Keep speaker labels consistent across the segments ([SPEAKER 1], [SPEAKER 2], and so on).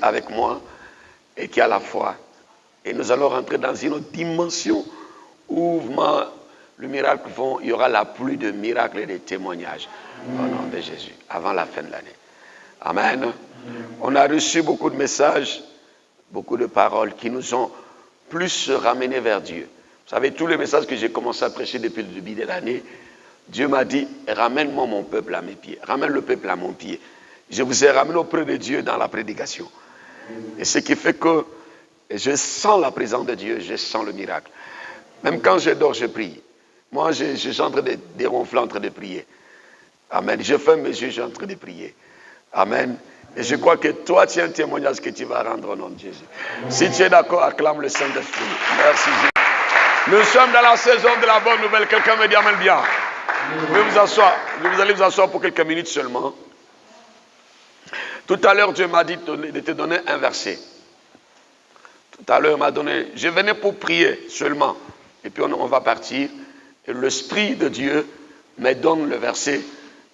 [SPEAKER 1] avec moi et qui a la foi. Et nous allons rentrer dans une autre dimension où le miracle il y aura la pluie de miracles et de témoignages au nom de Jésus, avant la fin de l'année. Amen. On a reçu beaucoup de messages, beaucoup de paroles qui nous ont plus ramenés vers Dieu. Vous savez, tous les messages que j'ai commencé à prêcher depuis le début de l'année, Dieu m'a dit, ramène-moi mon peuple à mes pieds, ramène le peuple à mon pied. Je vous ai ramené auprès de Dieu dans la prédication. Et ce qui fait que je sens la présence de Dieu, je sens le miracle. Même quand je dors, je prie. Moi, je suis en train de déronfler, en train de prier. Amen. Je ferme mes yeux, je suis en train de prier. Amen. Et je crois que toi, tu as un témoignage que tu vas rendre au nom de Jésus. Si tu es d'accord, acclame le Saint-Esprit. Merci Jésus. Nous sommes dans la saison de la bonne nouvelle. Quelqu'un me dit amen bien. Vous pouvez vous asseoir. Vous allez vous asseoir pour quelques minutes seulement. Tout à l'heure, Dieu m'a dit de te donner un verset. Tout à l'heure, il m'a donné. Je venais pour prier seulement. Et puis on va partir. Et l'Esprit de Dieu me donne le verset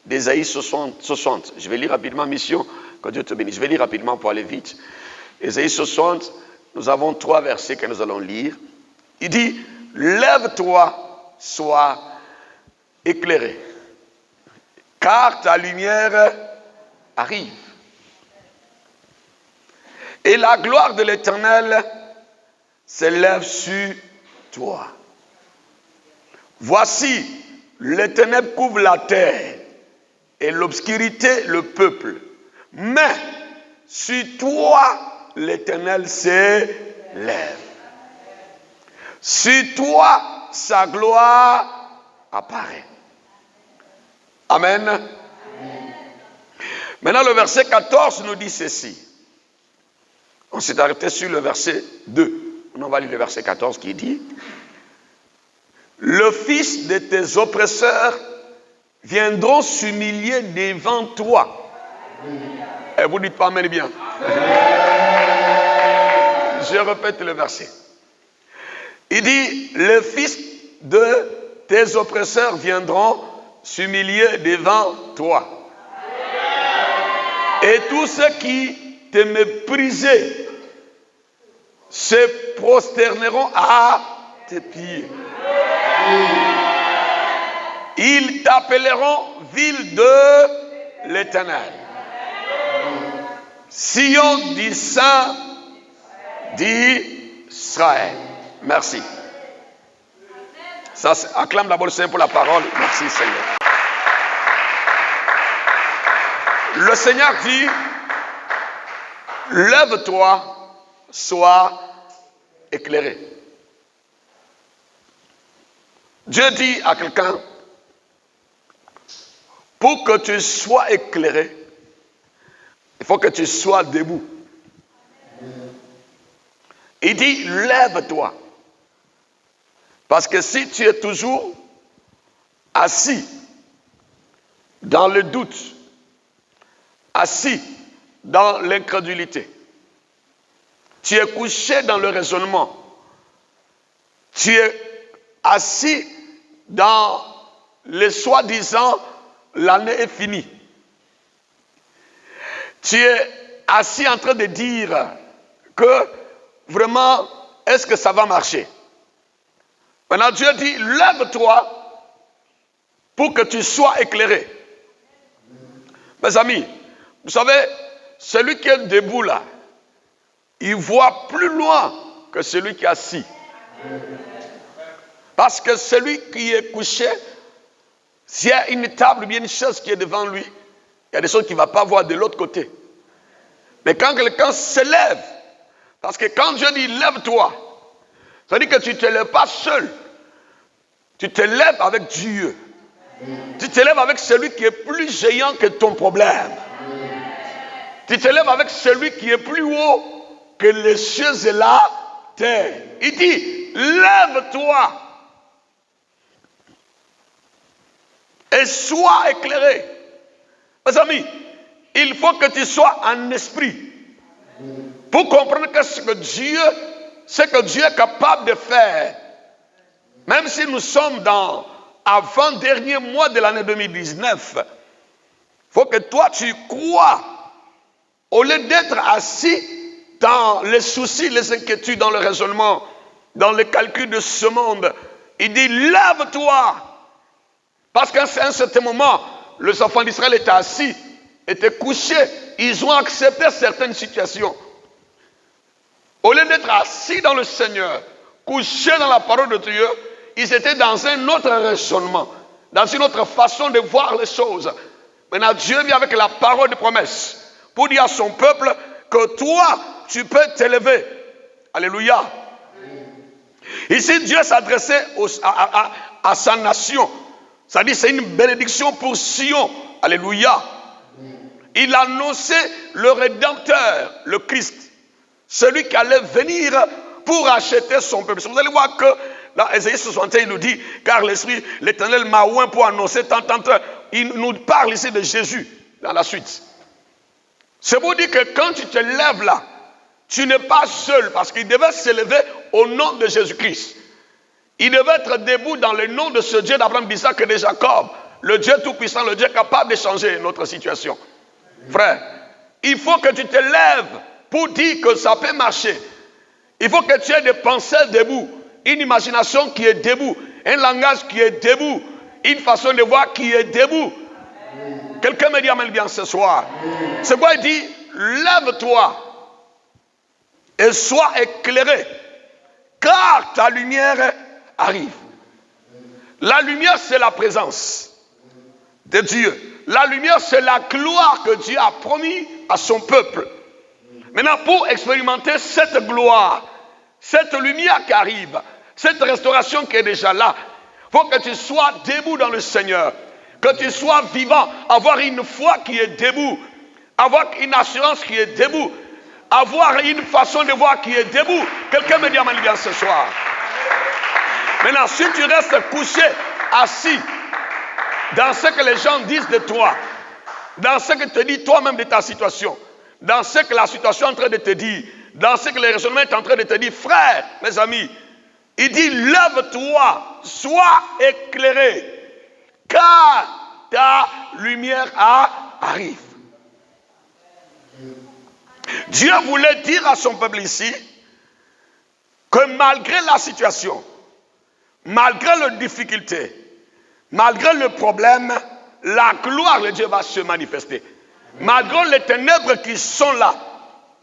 [SPEAKER 1] d'Ésaïe 60. Je vais lire rapidement, mission, que Dieu te bénisse. Je vais lire rapidement pour aller vite. Ésaïe 60, nous avons 3 versets que nous allons lire. Il dit, lève-toi, sois éclairé, car ta lumière arrive. Et la gloire de l'Éternel s'élève sur toi. Voici, les ténèbres couvrent la terre et l'obscurité le peuple. Mais sur toi, l'Éternel s'élève. Sur toi, sa gloire apparaît. Amen. Amen. Maintenant, le verset 14 nous dit ceci. On s'est arrêté sur le verset 2. On va lire le verset 14 qui dit, le fils de tes oppresseurs viendront s'humilier devant toi. Et vous dites pas amen bien. Je répète le verset. Il dit, les fils de tes oppresseurs viendront s'humilier devant toi. Et tous ceux qui te méprisaient se prosterneront à tes pieds. Ils t'appelleront ville de l'Éternel. Sion du Saint d'Israël. Merci. Ça, acclame d'abord le Seigneur pour la parole. Merci Seigneur. Le Seigneur dit, lève-toi, sois éclairé. Dieu dit à quelqu'un, pour que tu sois éclairé, il faut que tu sois debout. Il dit, lève-toi. Parce que si tu es toujours assis dans le doute, assis dans l'incrédulité, tu es couché dans le raisonnement, tu es assis dans le soi-disant, l'année est finie. Tu es assis en train de dire que vraiment, est-ce que ça va marcher? Maintenant, Dieu dit, lève-toi pour que tu sois éclairé. Mes amis, vous savez, celui qui est debout là, il voit plus loin que celui qui est assis. Parce que celui qui est couché, s'il y a une table ou bien une chaise qui est devant lui, il y a des choses qu'il ne va pas voir de l'autre côté. Mais quand quelqu'un se lève, parce que quand Dieu dit lève-toi, ça veut dire que tu ne te lèves pas seul. Tu te lèves avec Dieu. Tu te lèves avec celui qui est plus géant que ton problème. Tu te lèves avec celui qui est plus haut que les cieux et la terre. Il dit, lève-toi et sois éclairé. Mes amis, il faut que tu sois en esprit pour comprendre que ce que Dieu est capable de faire, même si nous sommes dans avant-dernier mois de l'année 2019, il faut que toi tu crois, au lieu d'être assis dans les soucis, les inquiétudes, dans le raisonnement, dans les calculs de ce monde. Il dit, lève-toi. Parce qu'à un certain moment, les enfants d'Israël étaient assis, étaient couchés. Ils ont accepté certaines situations. Au lieu d'être assis dans le Seigneur, couchés dans la parole de Dieu, ils étaient dans un autre raisonnement, dans une autre façon de voir les choses. Maintenant, Dieu vient avec la parole de promesse pour dire à son peuple que toi, tu peux t'élever. Alléluia. Ici, Dieu s'adressait à sa nation. C'est-à-dire, c'est une bénédiction pour Sion. Alléluia. Il annonçait le Rédempteur, le Christ. Celui qui allait venir pour acheter son peuple. Vous allez voir que dans Ésaïe 61, il nous dit, car l'Esprit, l'Éternel m'a oint pour annoncer tant. Il nous parle ici de Jésus dans la suite. C'est pour dire que quand tu te lèves là, tu n'es pas seul parce qu'il devait s'élever au nom de Jésus-Christ. Il devait être debout dans le nom de ce Dieu d'Abraham, d'Isaac et de Jacob. Le Dieu tout-puissant, le Dieu capable de changer notre situation. Frère, il faut que tu te lèves pour dire que ça peut marcher. Il faut que tu aies des pensées debout, une imagination qui est debout, un langage qui est debout, une façon de voir qui est debout. Quelqu'un me dit amen bien ce soir. C'est quoi il dit? Lève-toi et sois éclairé, car ta lumière arrive. La lumière, c'est la présence de Dieu. La lumière, c'est la gloire que Dieu a promis à son peuple. Maintenant, pour expérimenter cette gloire, cette lumière qui arrive, cette restauration qui est déjà là, il faut que tu sois debout dans le Seigneur, que tu sois vivant, avoir une foi qui est debout, avoir une assurance qui est debout, avoir une façon de voir qui est debout. Quelqu'un me dit amen bien ce soir. Maintenant, si tu restes couché, assis, dans ce que les gens disent de toi, dans ce que te dit toi-même de ta situation, dans ce que la situation est en train de te dire, dans ce que le raisonnement est en train de te dire, frère, mes amis, il dit, lève-toi, sois éclairé, car ta lumière arrive. Dieu voulait dire à son peuple ici que malgré la situation, malgré les difficultés, malgré le problème, la gloire de Dieu va se manifester. Malgré les ténèbres qui sont là,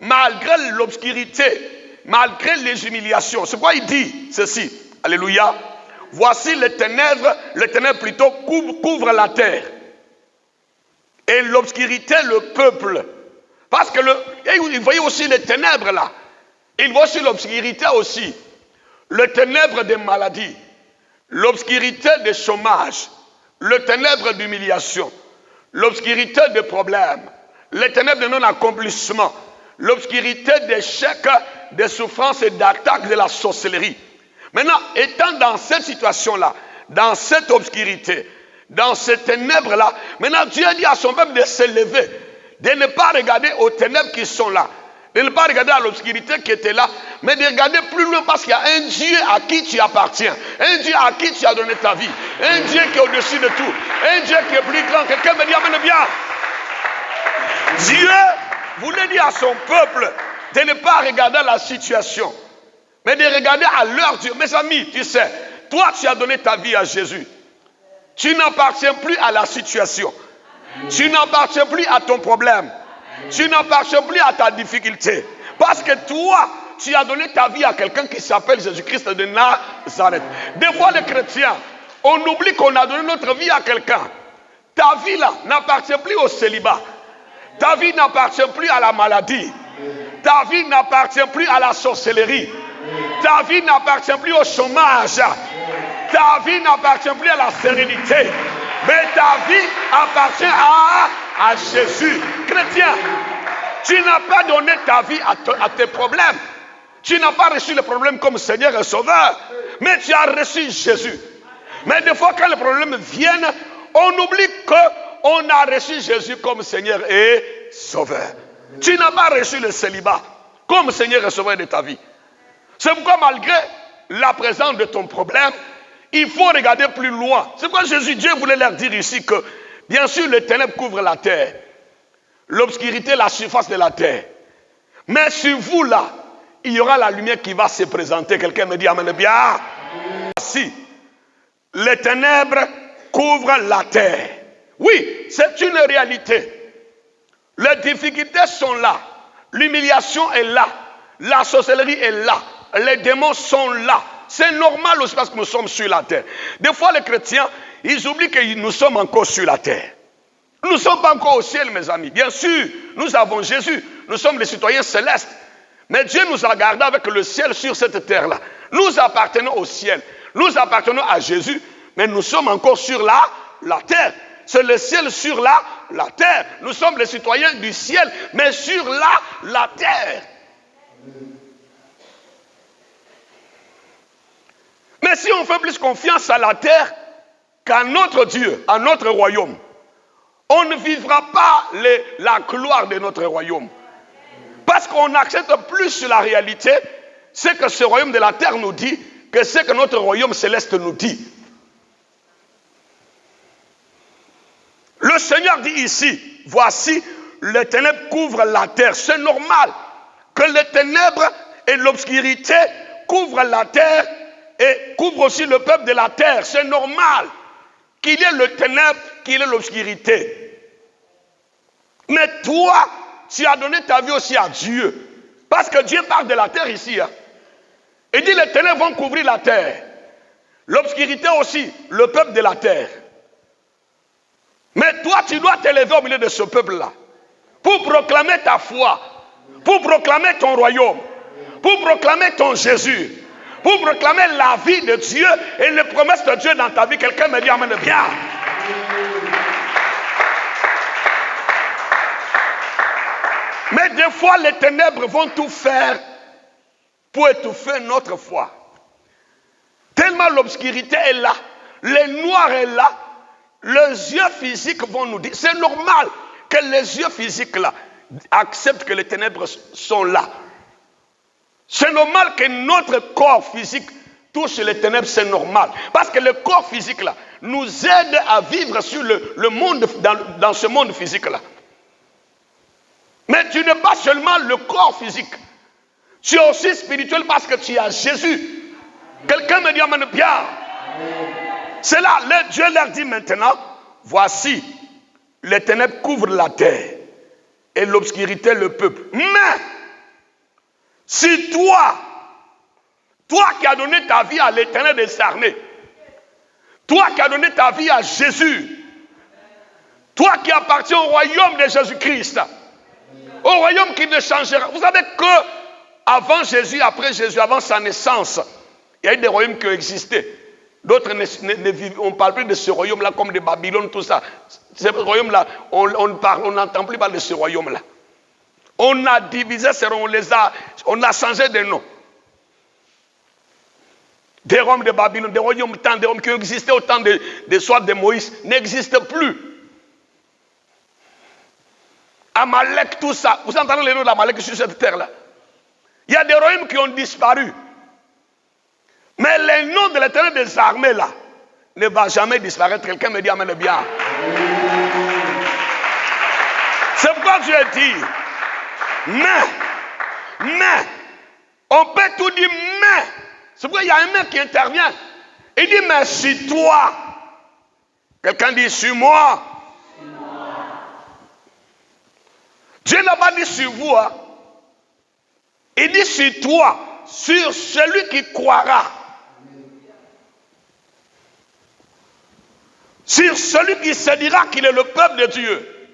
[SPEAKER 1] malgré l'obscurité, malgré les humiliations. C'est pourquoi il dit ceci. Alléluia. Voici les ténèbres plutôt couvrent la terre. Et l'obscurité, le peuple. Parce que il voyait aussi les ténèbres là. Il voit aussi l'obscurité aussi. Les ténèbres des maladies. L'obscurité des chômages. Les ténèbres d'humiliation. L'obscurité des problèmes. Les ténèbres de non-accomplissement. L'obscurité d'échecs, des souffrances et d'attaques de la sorcellerie. Maintenant, étant dans cette situation-là, dans cette obscurité, dans ces ténèbres-là, maintenant Dieu dit à son peuple de se lever, de ne pas regarder aux ténèbres qui sont là, de ne pas regarder à l'obscurité qui était là, mais de regarder plus loin parce qu'il y a un Dieu à qui tu appartiens, un Dieu à qui tu as donné ta vie, un Dieu qui est au-dessus de tout, un Dieu qui est plus grand. Quelqu'un me dit amen bien. Dieu voulait dire à son peuple de ne pas regarder la situation, mais de regarder à leur Dieu. Mes amis, tu sais, toi tu as donné ta vie à Jésus. Tu n'appartiens plus à la situation. Tu n'appartiens plus à ton problème. Tu n'appartiens plus à ta difficulté. Parce que toi, tu as donné ta vie à quelqu'un qui s'appelle Jésus-Christ de Nazareth. Des fois, les chrétiens, on oublie qu'on a donné notre vie à quelqu'un. Ta vie là n'appartient plus au célibat. Ta vie n'appartient plus à la maladie. Ta vie n'appartient plus à la sorcellerie. Ta vie n'appartient plus au chômage. Ta vie n'appartient plus à la sérénité. Mais ta vie appartient à Jésus. Chrétien, tu n'as pas donné ta vie à tes problèmes. Tu n'as pas reçu le problème comme Seigneur et Sauveur. Mais tu as reçu Jésus. Mais des fois quand les problèmes viennent, on oublie qu'on a reçu Jésus comme Seigneur et Sauveur. Tu n'as pas reçu le célibat comme Seigneur et Sauveur de ta vie. C'est pourquoi malgré la présence de ton problème, il faut regarder plus loin. C'est pourquoi Dieu voulait leur dire ici que, bien sûr, les ténèbres couvrent la terre. L'obscurité, la surface de la terre. Mais sur vous là, il y aura la lumière qui va se présenter. Quelqu'un me dit amen bien. Si les ténèbres couvrent la terre. Oui, c'est une réalité. Les difficultés sont là. L'humiliation est là. La sorcellerie est là. Les démons sont là. C'est normal aussi parce que nous sommes sur la terre. Des fois, les chrétiens, ils oublient que nous sommes encore sur la terre. Nous ne sommes pas encore au ciel, mes amis. Bien sûr, nous avons Jésus. Nous sommes les citoyens célestes. Mais Dieu nous a gardés avec le ciel sur cette terre-là. Nous appartenons au ciel. Nous appartenons à Jésus. Mais nous sommes encore sur la terre. C'est le ciel sur la terre. Nous sommes les citoyens du ciel, mais sur la terre. Mais si on fait plus confiance à la terre qu'à notre Dieu, à notre royaume, on ne vivra pas la gloire de notre royaume. Parce qu'on accepte plus la réalité, c'est que ce royaume de la terre nous dit, que ce que notre royaume céleste nous dit. Le Seigneur dit ici, voici, les ténèbres couvrent la terre. C'est normal que les ténèbres et l'obscurité couvrent la terre et couvrent aussi le peuple de la terre. C'est normal qu'il y ait le ténèbre, qu'il y ait l'obscurité. Mais toi, tu as donné ta vie aussi à Dieu. Parce que Dieu parle de la terre ici. Hein. Il dit les ténèbres vont couvrir la terre. L'obscurité aussi, le peuple de la terre. Mais toi, tu dois t'élever au milieu de ce peuple-là. Pour proclamer ta foi. Pour proclamer ton royaume. Pour proclamer ton Jésus. Pour proclamer la vie de Dieu et les promesses de Dieu dans ta vie. Quelqu'un me dit amen bien. Mais des fois, les ténèbres vont tout faire pour étouffer notre foi. Tellement l'obscurité est là. Le noir est là. Les yeux physiques vont nous dire, c'est normal que les yeux physiques là acceptent que les ténèbres sont là. C'est normal que notre corps physique touche les ténèbres, c'est normal. Parce que le corps physique là nous aide à vivre sur le monde, dans ce monde physique là. Mais tu n'es pas seulement le corps physique. Tu es aussi spirituel parce que tu as Jésus. Quelqu'un me dit amen bien. C'est là, Dieu leur dit maintenant, voici, les ténèbres couvrent la terre et l'obscurité le peuple. Mais, si toi qui as donné ta vie à l'Éternel des armées, toi qui as donné ta vie à Jésus, toi qui appartiens au royaume de Jésus-Christ, au royaume qui ne changera. Vous savez que avant Jésus, après Jésus, avant sa naissance, il y a eu des royaumes qui ont existé. D'autres ne vivent, on ne parle plus de ce royaume-là comme de Babylone, tout ça. Ce royaume-là, on n'entend plus parler de ce royaume-là. On a divisé ces royaumes, on a changé de nom. Des royaumes de Babylone, des royaumes qui existaient au temps de Moïse, n'existent plus. Amalek, tout ça. Vous entendez les noms d'Amalek sur cette terre-là? Il y a des royaumes qui ont disparu. Mais le nom de l'Éternel des armées là ne va jamais disparaître. Quelqu'un me dit amen bien. C'est pourquoi Dieu dit, mais, on peut tout dire mais. C'est pourquoi il y a un mais qui intervient. Il dit mais sur toi. Quelqu'un dit sur moi. Dieu n'a pas dit sur vous. Hein. Il dit sur toi, sur celui qui croira. Sur celui qui se dira qu'il est le peuple de Dieu.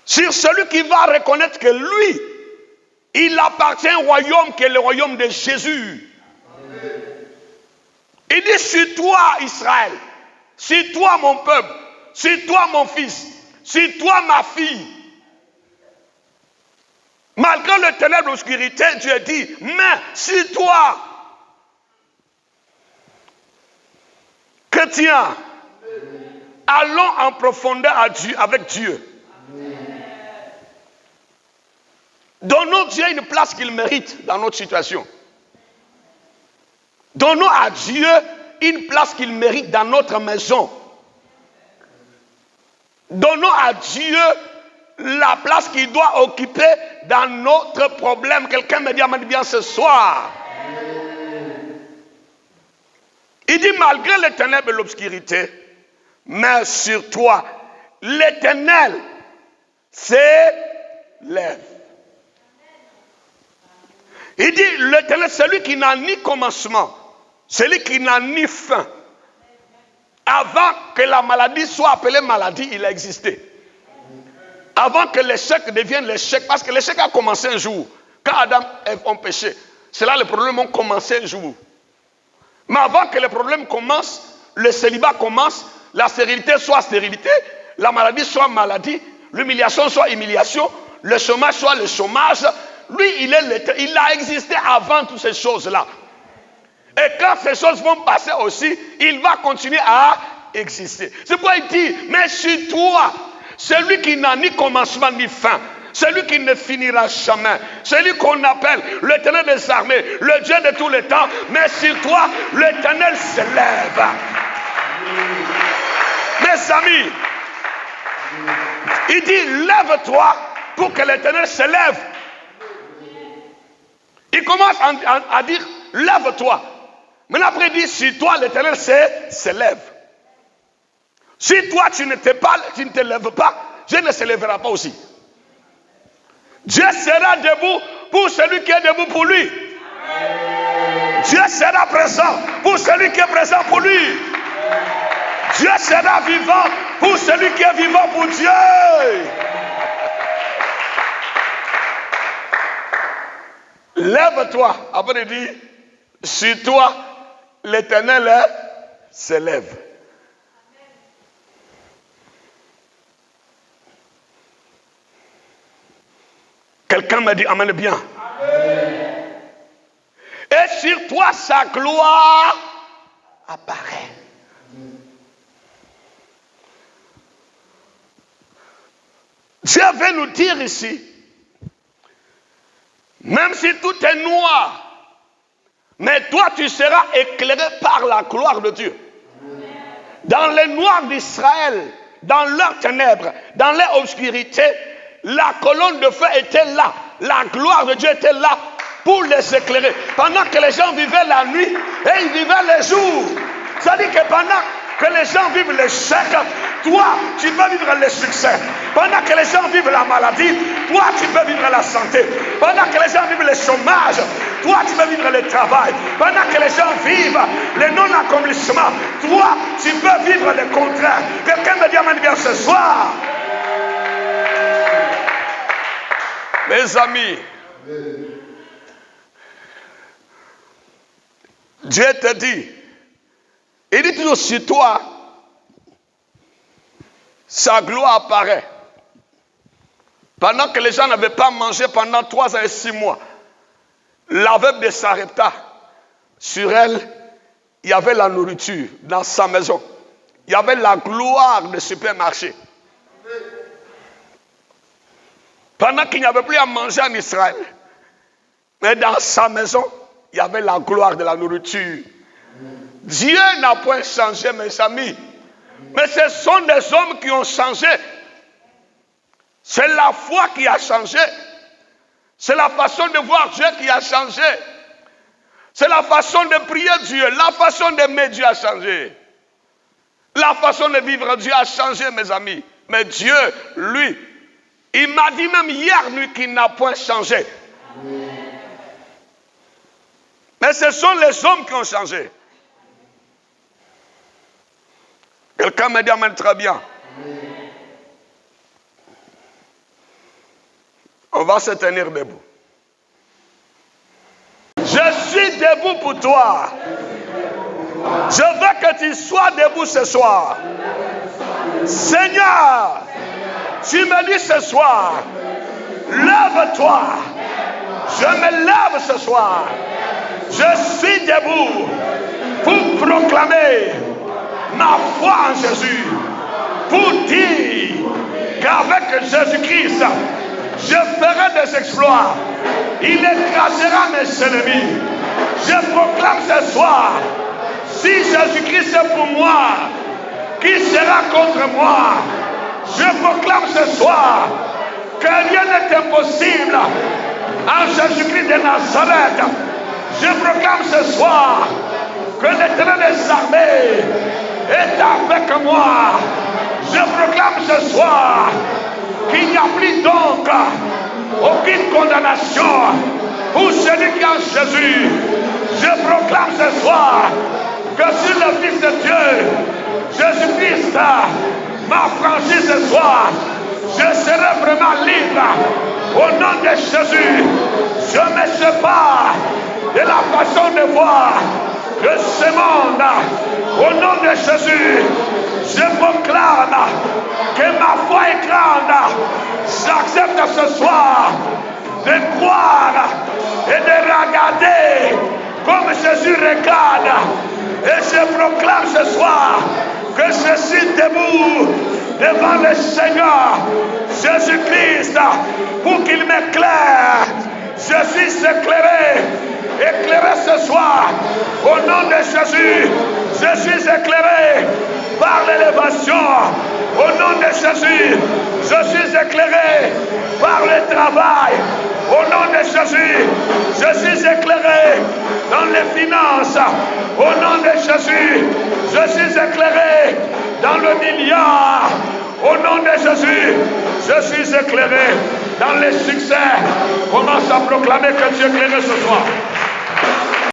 [SPEAKER 1] Sur celui qui va reconnaître que lui, il appartient au royaume qui est le royaume de Jésus. Il dit sur toi Israël, sur toi mon peuple, sur toi mon fils, sur toi ma fille. Malgré le ténèbre, l'obscurité, Dieu dit, mais sur toi. Chrétiens, allons en profondeur avec Dieu. Donnons Dieu une place qu'il mérite dans notre situation. Donnons à Dieu une place qu'il mérite dans notre maison. Donnons à Dieu la place qu'il doit occuper dans notre problème. Quelqu'un me dit amen bien ce soir. Il dit malgré les ténèbres et l'obscurité, mais sur toi, l'Éternel s'élève. Il dit l'Éternel, celui qui n'a ni commencement, celui qui n'a ni fin. Avant que la maladie soit appelée maladie, il a existé. Avant que l'échec devienne l'échec, parce que l'échec a commencé un jour. Quand Adam et Ève ont péché, c'est là les problèmes ont commencé un jour. Mais avant que les problèmes commencent, le célibat commence, la stérilité soit stérilité, la maladie soit maladie, l'humiliation soit humiliation, le chômage soit le chômage. Lui, il a existé avant toutes ces choses-là. Et quand ces choses vont passer aussi, il va continuer à exister. C'est pourquoi il dit, mais sur toi, celui qui n'a ni commencement ni fin, celui qui ne finira jamais, celui qu'on appelle l'Éternel des armées, le Dieu de tous les temps, mais sur toi, l'Éternel s'élève. Mes amis, il dit, lève-toi pour que l'Éternel s'élève. Il commence à dire, lève-toi. Maintenant après il dit, si toi l'Éternel s'élève. Si toi tu ne te lèves pas, Dieu ne se lèvera pas aussi. Dieu sera debout pour celui qui est debout pour lui. Dieu sera présent pour celui qui est présent pour lui. Dieu sera vivant pour celui qui est vivant pour Dieu. Lève-toi. Après il dit, sur toi, l'Éternel s'élève. Quelqu'un me dit, amen bien. Amen. Et sur toi, sa gloire apparaît. Dieu veut nous dire ici, même si tout est noir, mais toi tu seras éclairé par la gloire de Dieu. Dans les noirs d'Israël, dans leurs ténèbres, dans leur obscurité, la colonne de feu était là. La gloire de Dieu était là pour les éclairer. Pendant que les gens vivaient la nuit et ils vivaient les jours. C'est-à-dire que pendant que les gens vivent l'échec, toi, tu peux vivre le succès. Pendant que les gens vivent la maladie, toi, tu peux vivre la santé. Pendant que les gens vivent le chômage, toi, tu peux vivre le travail. Pendant que les gens vivent le non-accomplissement, toi, tu peux vivre le contraire. Quelqu'un me dit amen bien ce soir. Mes amis, Dieu te dit, il dit toujours sur toi, sa gloire apparaît. Pendant que les gens n'avaient pas mangé pendant 3 ans et 6 mois, la veuve de Sarepta, sur elle, il y avait la nourriture dans sa maison. Il y avait la gloire du supermarché. Pendant qu'il n'y avait plus à manger en Israël, mais dans sa maison, il y avait la gloire de la nourriture. Dieu n'a point changé, mes amis. Mais ce sont des hommes qui ont changé. C'est la foi qui a changé. C'est la façon de voir Dieu qui a changé. C'est la façon de prier Dieu. La façon d'aimer Dieu a changé. La façon de vivre Dieu a changé, mes amis. Mais Dieu, lui, il m'a dit même hier nuit qu'il n'a point changé. Mais ce sont les hommes qui ont changé. Quelqu'un me dit amen très bien. On va se tenir debout. Je suis debout pour toi. Je veux que tu sois debout ce soir. Seigneur, tu me dis ce soir, lève-toi. Je me lève ce soir. Je suis debout pour proclamer ma foi en Jésus. Pour dire qu'avec Jésus-Christ, je ferai des exploits. Il écrasera mes ennemis. Je proclame ce soir, si Jésus-Christ est pour moi, qui sera contre moi? Je proclame ce soir, que rien n'est impossible en Jésus-Christ de Nazareth. Je proclame ce soir que l'Éternel des armées est avec moi. Je proclame ce soir qu'il n'y a plus donc aucune condamnation pour celui qui est en Jésus. Je proclame ce soir que sur le Fils de Dieu, Jésus-Christ, m'a franchi ce soir. Je serai vraiment libre au nom de Jésus. Je me sépare de la façon de voir de ce monde. Au nom de Jésus, je proclame que ma foi est grande. J'accepte ce soir de croire et de regarder comme Jésus regarde. Et je proclame ce soir que je suis debout devant le Seigneur Jésus-Christ pour qu'il m'éclaire. Je suis éclairé ce soir au nom de Jésus. Je suis éclairé par l'élévation au nom de Jésus. Je suis éclairé par le travail au nom de Jésus. Je suis éclairé dans les finances au nom de Jésus. Je suis éclairé dans le milliard au nom de Jésus. Je suis éclairé dans les succès. Commence à proclamer que tu es éclairé ce soir.